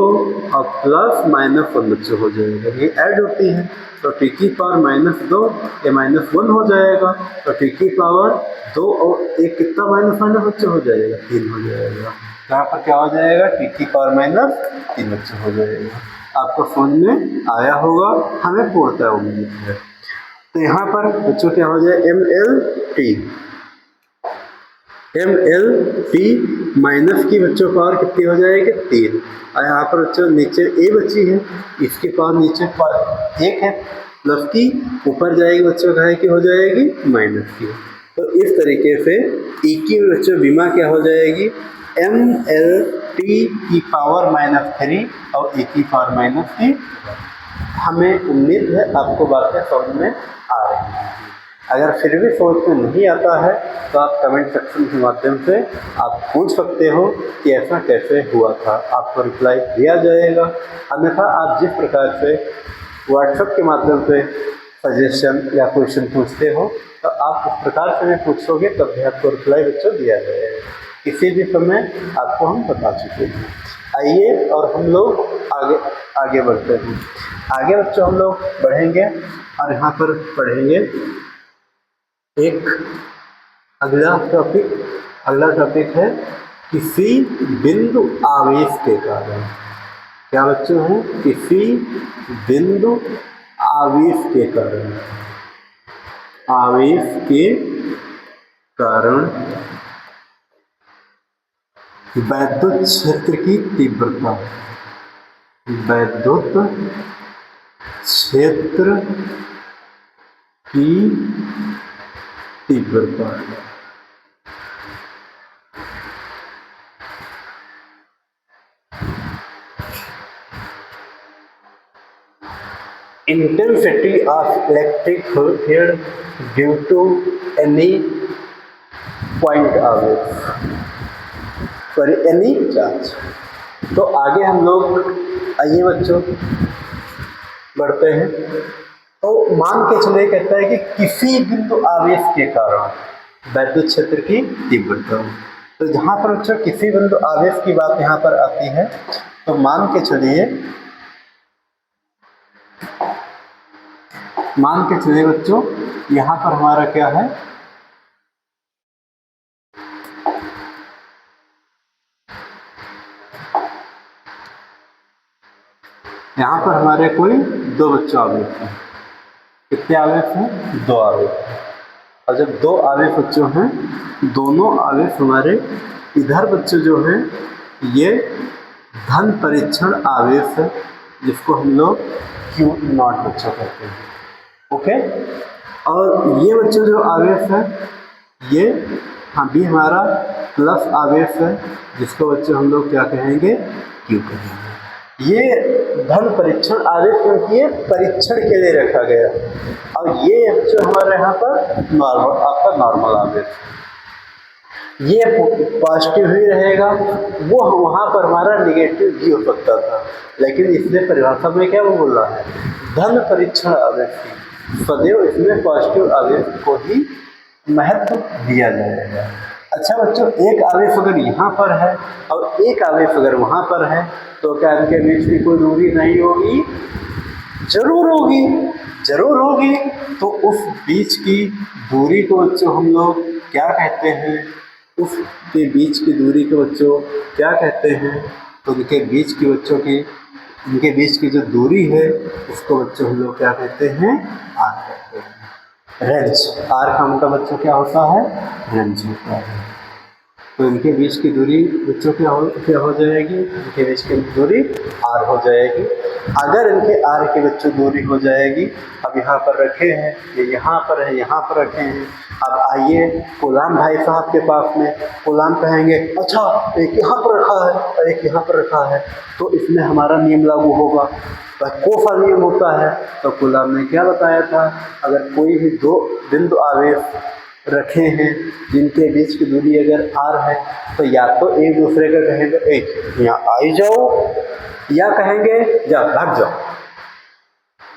और प्लस -1 बच्चों हो जाएगा, ये ऐड होती है तो t की पावर -2 ये -1 हो जाएगा, तो t की पावर 2 और 1 कितना माइनस बच्चों हो जाएगा, 3 हो जाएगा। यहाँ पर क्या हो जाएगा, t की पावर -3 बच्चों हो जाएगा। आपको समझ में आया होगा, हमें पूर्णतः उम्मीद है। तो यहाँ पर बच्चों क्या हो जाए ml t माइनस की बच्चों पावर कितनी हो जाएगी 3, और यहाँ पर बच्चों नीचे a बची है, इसकी पावर नीचे 1 है, प्लस की ऊपर जाएगी बच्चों का है कि हो जाएगी माइनस की। तो इस तरीके से e की बच्चों बीमा क्या हो जाएगी ml t की पावर -3 और e की पावर -3। हमें उम्मीद है आपको बातें समझ में आ रही हैं। अगर फिर भी समझ में नहीं आता है तो आप कमेंट सेक्शन के माध्यम से आप पूछ सकते हो कि ऐसा कैसे हुआ था, आपको रिप्लाई दिया जाएगा। अन्यथा आप जिस प्रकार से व्हाट्सएप के माध्यम से सजेशन या क्वेश्चन पूछते हो तो आप उस प्रकार से भी पूछोगे तब भी आपको रिप्लाई बच्चों दिया जाएगा। किसी भी समय आपको हम बता चुके हैं। आइए और हम लोग आगे बढ़ते हैं। आगे बच्चों हम लोग बढ़ेंगे और यहाँ पर पढ़ेंगे एक अगला टॉपिक है किसी बिंदु आवेश के कारण। क्या बच्चों है, किसी बिंदु आवेश के कारण वैद्युत क्षेत्र की तीव्रता, वैद्युत क्षेत्र की तीव्रता। Intensity of electric field due to any point आवेश, एनी चार्ज। तो आगे हम लोग आइए बच्चों बढ़ते हैं। तो मान के चले कहता है कि किसी बिंदु आवेश के कारण वैद्युत क्षेत्र की तीव्रता। तो जहाँ पर बच्चों किसी बिंदु आवेश की बात यहाँ पर आती है तो मान के चलिए बच्चों यहाँ पर हमारा क्या है, यहाँ पर हमारे कोई 2 बच्चों आवेश हैं। कितने आवेश हैं, 2 आवेश। और जब 2 आवेश बच्चों हैं, दोनों आवेश हमारे इधर बच्चों जो हैं ये धन परीक्षण आवेश है, जिसको हम लोग Q0 बच्चों कहते हैं। ओके, और ये बच्चों जो आवेश है ये भी हमारा प्लस आवेश है, जिसको बच्चों हम लोग क्या कहेंगे, Q कहेंगे। ये धन परीक्षण आवेश क्योंकि ये परीक्षण के लिए रखा गया, और ये जो हमारे यहाँ पर नॉर्मल आवेश, ये पॉजिटिव ही रहेगा, वो वहाँ पर हमारा निगेटिव भी हो सकता था, लेकिन इसने परिभाषा में क्या वो बोला है, धन परीक्षण आवेश की सदैव इसमें पॉजिटिव आवेश को ही महत्व दिया जाएगा। अच्छा बच्चों, एक आवेश अगर यहाँ पर है और एक आवेश अगर वहाँ पर है तो क्या इनके बीच की कोई दूरी नहीं होगी, जरूर होगी। तो उस बीच की दूरी को बच्चों हम लोग क्या कहते हैं, उसके बीच की दूरी को बच्चों क्या कहते हैं, तो उनके बीच की जो दूरी है उसको बच्चों हम लोग क्या कहते हैं, आर कहते हैं, रेंज। आर का मतलब बच्चों क्या होता है, रेंज होता है। तो इनके बीच की दूरी बच्चों क्या हो जाएगी, इनके बीच की दूरी r हो जाएगी। अगर इनके r के बच्चों दूरी हो जाएगी, अब यहाँ पर रखे हैं, ये यहाँ पर है, यहाँ पर रखे हैं। अब आइए कूलाम भाई साहब के पास में, कूलाम कहेंगे अच्छा एक यहाँ पर रखा है और एक यहाँ पर रखा है, तो इसमें हमारा नियम लागू होगा। वह कौन सा नियम होता है? तो कूलाम ने क्या बताया था, अगर कोई भी दो बिंदु आवेश रखे हैं जिनके बीच की दूरी अगर r है, तो या तो एक दूसरे का कहेंगे एक यहाँ आई जाओ, या कहेंगे जा भाग जाओ।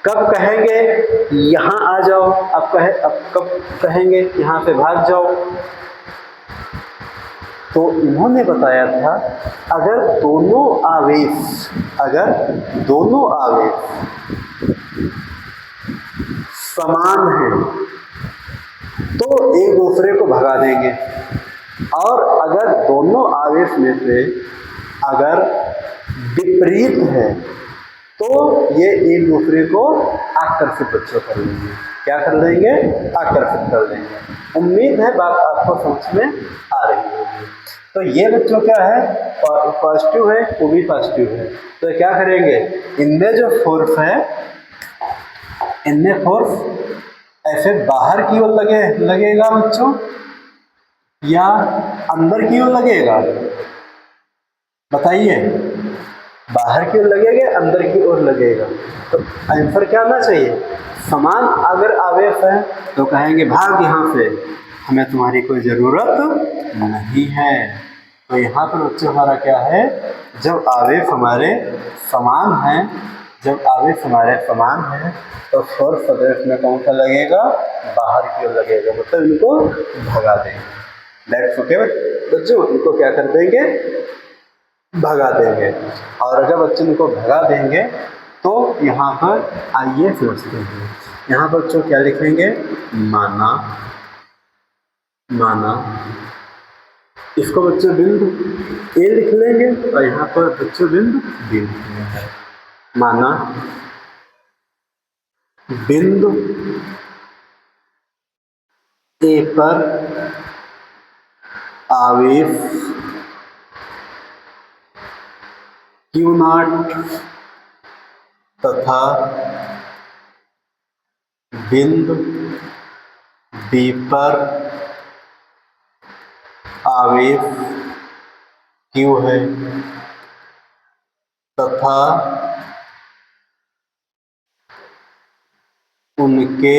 कब कहेंगे यहाँ आ जाओ, अब कब कहेंगे यहाँ से भाग जाओ। तो इन्होंने बताया था अगर दोनों आवेश समान हैं तो एक दूसरे को भगा देंगे, और अगर दोनों आवेश में से अगर विपरीत है तो ये एक दूसरे को आकर्षित बच्चों कर लेंगे। क्या कर लेंगे? आकर्षित कर लेंगे। उम्मीद है बात आपको समझ में आ रही होगी। तो ये बच्चों क्या है, पॉजिटिव है, वो भी पॉजिटिव है। तो क्या करेंगे, इनमें जो फोर्स है, इनमें फोर्स ऐसे बाहर की ओर लगेगा बच्चों, या अंदर की ओर लगेगा? बताइए, बाहर की ओर लगेगा, अंदर की ओर लगेगा? तो आंसर क्या आना चाहिए? समान अगर आवेश है तो कहेंगे भाग यहाँ से, हमें तुम्हारी कोई ज़रूरत नहीं है। तो यहाँ पर बच्चों हमारा क्या है, जब आवेश हमारे समान हैं तो फोर्स सदैव में कौन सा लगेगा? बाहर की ओर लगेगा, मतलब इनको भगा देंगे। दैट्स ओके बच्चों, इनको क्या कर देंगे? भगा देंगे। और अगर बच्चों इनको भगा देंगे तो यहाँ पर आइए सोचते हैं, यहाँ पर बच्चों क्या लिखेंगे? माना इसको बच्चों बिंदु ए लिख लेंगे, और यहाँ पर बच्चों बिंदु बी लिख लेंगे। माना बिंदु ए पर आवेश Q0 तथा बिंदु बी पर आवेश Q है तथा उनके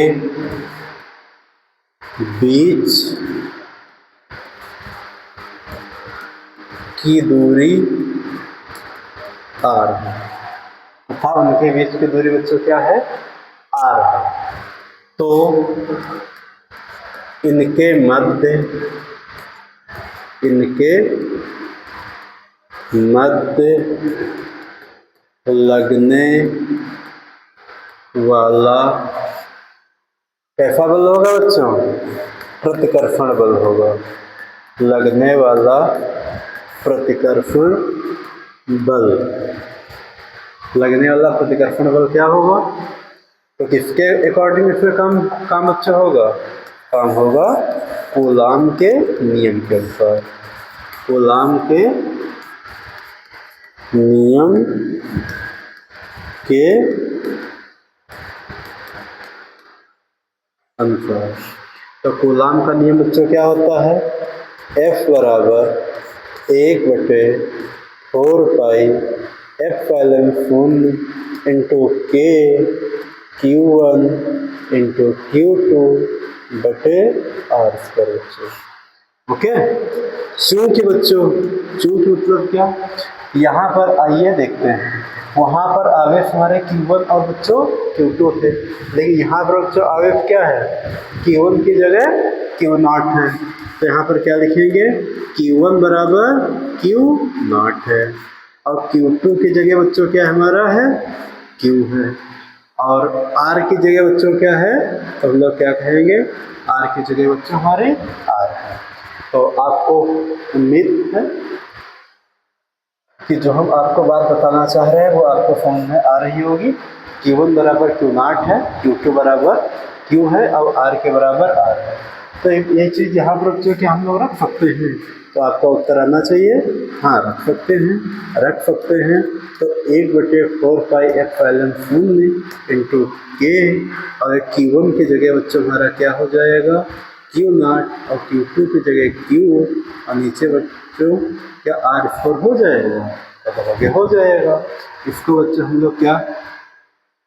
बीच की दूरी r है, तथा उनके बीच की दूरी बच्चों क्या है? r है। तो इनके मध्य लगने वाला कैसा बल होगा बच्चों? प्रतिकर्षण बल होगा। लगने वाला प्रतिकर्षण बल, लगने वाला प्रतिकर्षण बल क्या होगा? तो किसके अकॉर्डिंग इसमें काम अच्छा होगा? काम होगा कूलाम के नियम के अनुसार। कूलाम के नियम के अनुसार। तो कूलाम का नियम बच्चों क्या होता है? F बराबर 1/4 pi epsilon 0 into K Q1 into Q2 बटे R स्क्वायर बच्चों। ओके, चूंकि बच्चों, चूंकि मतलब क्या? यहाँ पर आइए देखते हैं, वहाँ पर आवेश हमारे Q1 और बच्चों Q2 थे, लेकिन यहाँ पर बच्चों आवेश क्या है? Q1 की जगह Q0 है। तो यहाँ पर क्या लिखेंगे? Q1 बराबर Q0 है, और Q2 की जगह बच्चों क्या हमारा है? Q है, और R की जगह बच्चों क्या है? तो हम लोग क्या कहेंगे? R की जगह बच्चों हमारे R है। तो आपको उम्मीद है कि जो हम आपको बात बताना चाह रहे हैं वो आपको समझ में आ रही होगी। Q1 बराबर Q0 है, Q2 बराबर Q है, और R के बराबर R है। तो ये चीज़ यहाँ पर बच्चों कि हम लोग रख सकते हैं। तो आपका उत्तर आना चाहिए हाँ, रख सकते हैं। तो 1/4π/0 इंटू के, और Q1 की जगह बच्चों हमारा क्या हो जाएगा Q0, और Q2 की जगह Q, और नीचे बच्चों क्या R4 हो जाएगा, तो आगे हो जाएगा। इसको बच्चों हम लोग क्या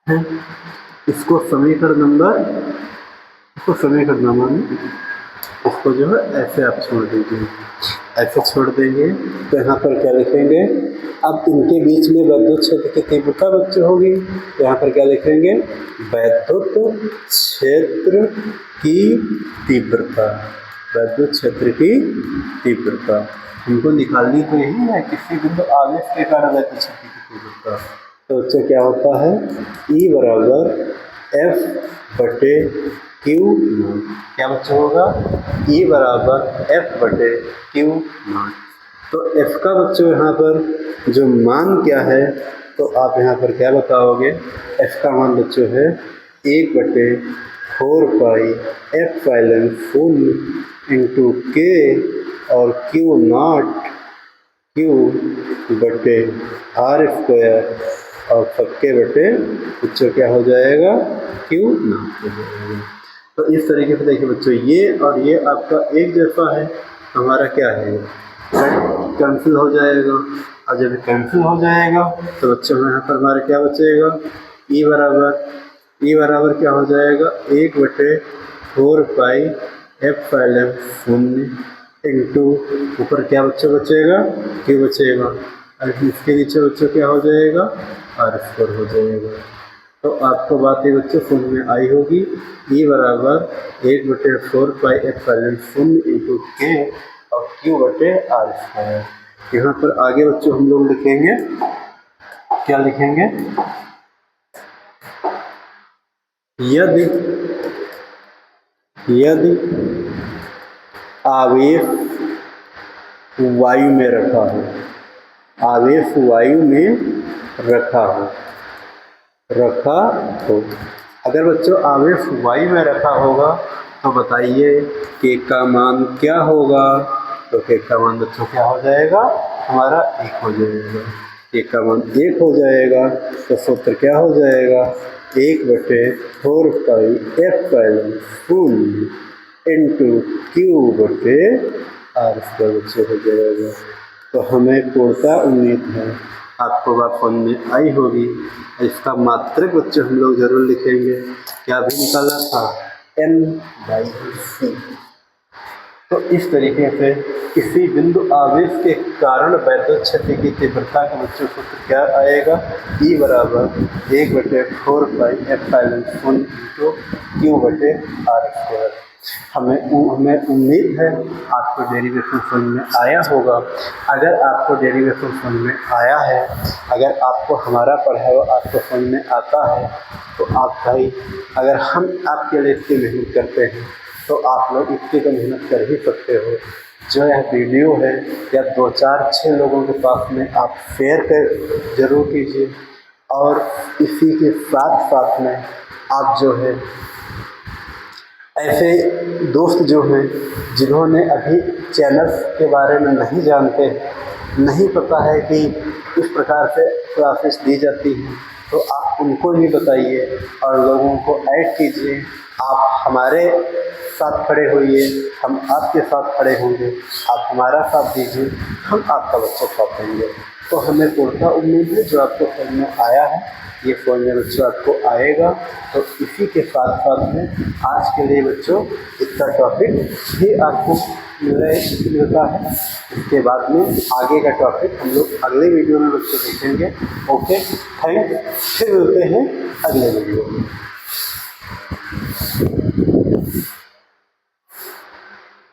है, इसको समीकरण नंबर इसको जो है ऐसे आप छोड़ दीजिए, ऐसे छोड़ देंगे। तो यहाँ पर क्या लिखेंगे, अब इनके बीच में वैद्युत क्षेत्र की तीव्रता बच्चों होगी, तो यहाँ पर क्या लिखेंगे, वैद्युत क्षेत्र की तीव्रता, वैद्युत क्षेत्र की तीव्रता हमको निकालनी तो यही है, किसी बिंदु आवेश के कारण वैद्युत क्षेत्र की तीव्रता। तो बच्चों क्या होता है, E बराबर F/Q0, क्या बच्चों होगा, E बराबर F/Q0। तो F का बच्चों यहाँ पर जो मान क्या है, तो आप यहाँ पर क्या बताओगे, F का मान बच्चों है 1/4πε0 इंटू K और Q0 Q/R² और सबके बटे बच्चों क्या हो जाएगा Q0 हो जाएगा। तो इस तरीके से देखिए बच्चों, ये और ये आपका एक जैसा है, हमारा क्या है कैंसिल हो जाएगा, और जब कैंसिल हो जाएगा तो बच्चों में यहाँ पर हमारा क्या बचेगा, E बराबर क्या हो जाएगा 1/4πε0 इंटू ऊपर क्या बच्चों बचेगा Q बचेगा, और इसके नीचे बच्चों क्या हो जाएगा R² हो जाएगा। तो आपको बात ये बच्चों समझ में आई होगी, E बराबर 1/4πε0 इंटू K और Q/R²। यहाँ पर आगे बच्चों हम लोग लिखेंगे, क्या लिखेंगे, यदि आवेश वायु में रखा हो, आवेश वायु में रखा हो, अगर बच्चों आवेश वायु में रखा होगा तो बताइए K का मान क्या होगा, तो K का मान बच्चों क्या हो जाएगा, हमारा 1 हो जाएगा। K का मान 1 हो जाएगा, तो सूत्र क्या हो जाएगा 1/4πε0 इंटू Q/R² बच्चों हो जाएगा। तो हमें पूर्णतः उम्मीद है आपको बात समझ में आई होगी। इसका मात्रक बच्चों हम लोग जरूर लिखेंगे, क्या भी निकाला था N/C। तो इस तरीके से किसी बिंदु आवेश के कारण वैद्युत क्षेत्र की तीव्रता का बच्चों सूत्र क्या आएगा, E बराबर 1/4πε0 इंटू Q/R²। हमें उम्मीद है आपको डेरिवेशन समझ में आया होगा। अगर आपको डेरिवेशन समझ में आया है, अगर आपको हमारा पढ़ा हुआ आपको समझ में आता है, तो आप भाई, अगर हम आपके लिए इतनी मेहनत करते हैं तो आप लोग इतनी तो मेहनत कर ही सकते हो। जो यह वीडियो है या 2-4-6 लोगों के पास में आप शेयर कर जरूर कीजिए, और इसी के साथ साथ में आप जो है ऐसे दोस्त जो हैं जिन्होंने अभी चैनल्स के बारे में नहीं जानते, नहीं पता है कि किस प्रकार से क्लासेस दी जाती हैं, तो आप उनको भी बताइए और लोगों को ऐड कीजिए। आप हमारे साथ खड़े होइए, हम आपके साथ खड़े होंगे, आप हमारा साथ दीजिए, हम आपका बच्चा साथ देंगे। तो हमें पूर्णतः उम्मीद है जो आपको समझ में आया है, ये समझ में बच्चों आपको आएगा। तो इसी के साथ साथ में आज के लिए बच्चों इतना टॉपिक ही आपको मिलता है। इसके बाद में आगे का टॉपिक हम लोग अगले वीडियो में बच्चों देखेंगे। ओके, थैंक्स, फिर मिलते हैं अगले वीडियो में।